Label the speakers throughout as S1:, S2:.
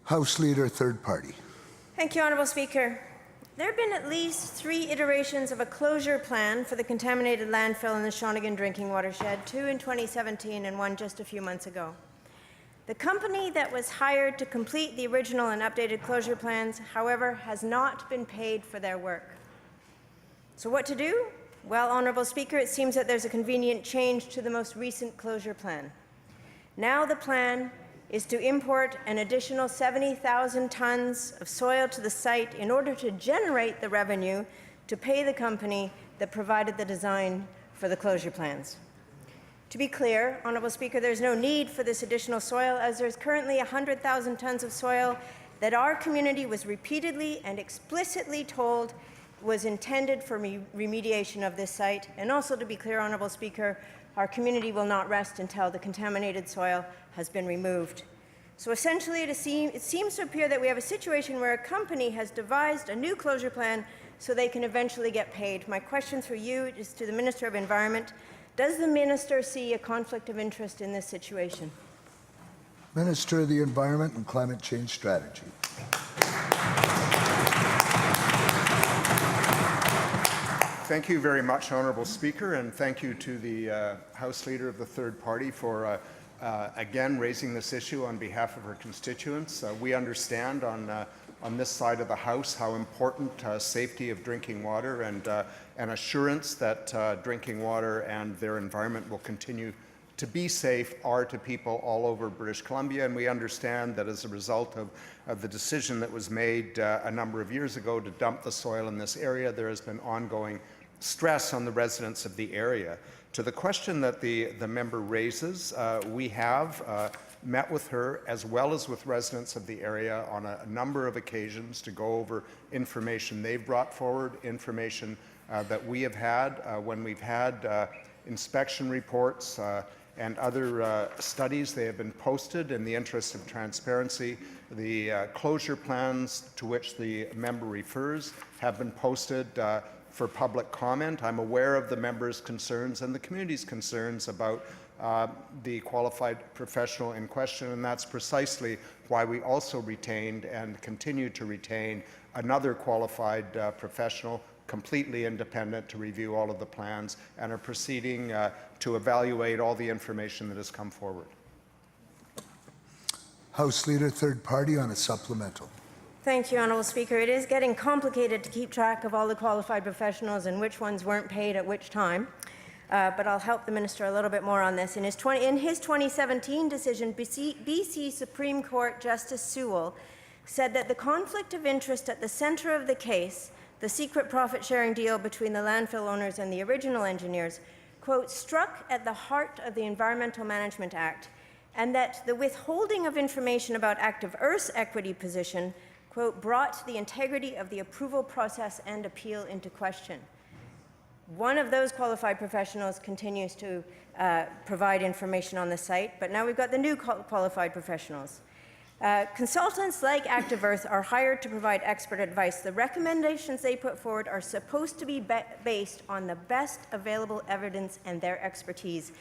S1: House Leader, third party.
S2: Thank you, Honourable Speaker. There have been at least 3 iterations of a closure plan for the contaminated landfill in the Shawnigan drinking watershed, 2 in 2017 and 1 just a few months ago. The company that was hired to complete the original and updated closure plans, however, has not been paid for their work. So what to do? Well, Honourable Speaker, it seems that there's a convenient change to the most recent closure plan. Now the plan is to import an additional 70,000 tonnes of soil to the site in order to generate the revenue to pay the company that provided the design for the closure plans. To be clear, Honourable Speaker, there's no need for this additional soil, as there's currently 100,000 tonnes of soil that our community was repeatedly and explicitly told was intended for remediation of this site. And also, to be clear, Honourable Speaker, our community will not rest until the contaminated soil has been removed. So essentially, it seems to appear that we have a situation where a company has devised a new closure plan so they can eventually get paid. My question through you is to the Minister of Environment. Does the Minister see a conflict of interest in this situation?
S1: Minister of the Environment and Climate Change Strategy.
S3: Thank you very much, Honourable Speaker, and thank you to the House Leader of the third party for again raising this issue on behalf of her constituents. We understand on this side of the House how important safety of drinking water and assurance that drinking water and their environment will continue to be safe are to people all over British Columbia, and we understand that as a result of the decision that was made a number of years ago to dump the soil in this area, there has been ongoing stress on the residents of the area. To the question that the member raises, we have met with her as well as with residents of the area on a number of occasions to go over information they've brought forward, information that we have had when we've had inspection reports and other studies. They have been posted in the interest of transparency. The closure plans to which the member refers have been posted for public comment. I'm aware of the member's concerns and the community's concerns about the qualified professional in question, and that's precisely why we also retained and continue to retain another qualified professional, completely independent, to review all of the plans and are proceeding to evaluate all the information that has come forward.
S1: House Leader, third party on a supplemental.
S2: Thank you, Honourable Speaker. It is getting complicated to keep track of all the qualified professionals and which ones weren't paid at which time. But I'll help the Minister a little bit more on this. In his 2017 decision, BC Supreme Court Justice Sewell said that the conflict of interest at the centre of the case, the secret profit-sharing deal between the landfill owners and the original engineers, quote, struck at the heart of the Environmental Management Act, and that the withholding of information about Active Earth's equity position, quote, brought the integrity of the approval process and appeal into question. One of those qualified professionals continues to provide information on the site, but now we've got the new qualified professionals. Consultants like Active Earth are hired to provide expert advice. The recommendations they put forward are supposed to be based on the best available evidence and their expertise.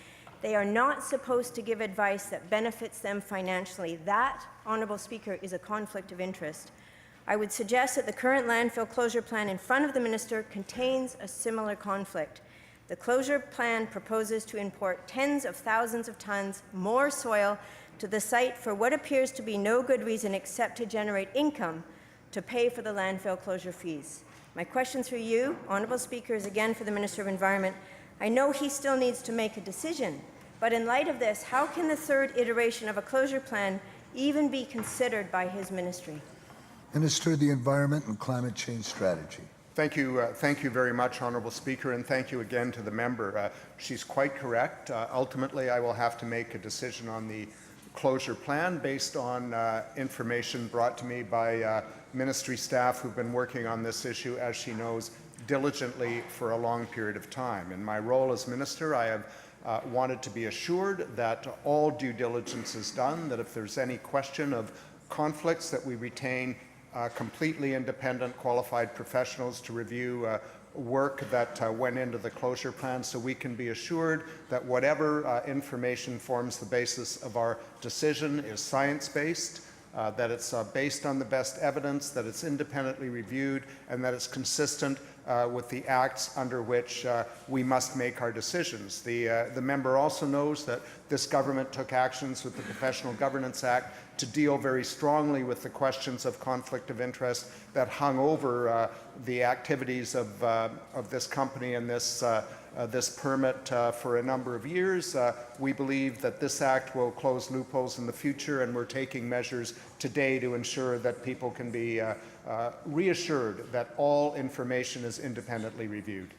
S2: They are not supposed to give advice that benefits them financially. That, Honourable Speaker, is a conflict of interest. I would suggest that the current landfill closure plan in front of the Minister contains a similar conflict. The closure plan proposes to import tens of thousands of tonnes more soil to the site for what appears to be no good reason except to generate income to pay for the landfill closure fees. My question through you, Honourable Speaker, is again for the Minister of Environment. I know he still needs to make a decision, but in light of this, how can the third iteration of a closure plan even be considered by his ministry?
S1: Minister of the Environment and Climate Change Strategy.
S3: Thank you very much, Honourable Speaker, and thank you again to the member. She's quite correct. Ultimately, I will have to make a decision on the closure plan based on information brought to me by ministry staff who've been working on this issue, as she knows, diligently for a long period of time. In my role as minister, I have wanted to be assured that all due diligence is done, that if there's any question of conflicts, that we retain completely independent qualified professionals to review work that went into the closure plan, so we can be assured that whatever information forms the basis of our decision is science-based, that it's based on the best evidence, that it's independently reviewed, and that it's consistent with the acts under which we must make our decisions. The member also knows that this government took actions with the Professional Governance Act to deal very strongly with the questions of conflict of interest that hung over the activities of this company and this permit for a number of years. We believe that this act will close loopholes in the future, and we're taking measures today to ensure that people can be reassured that all information is independently reviewed.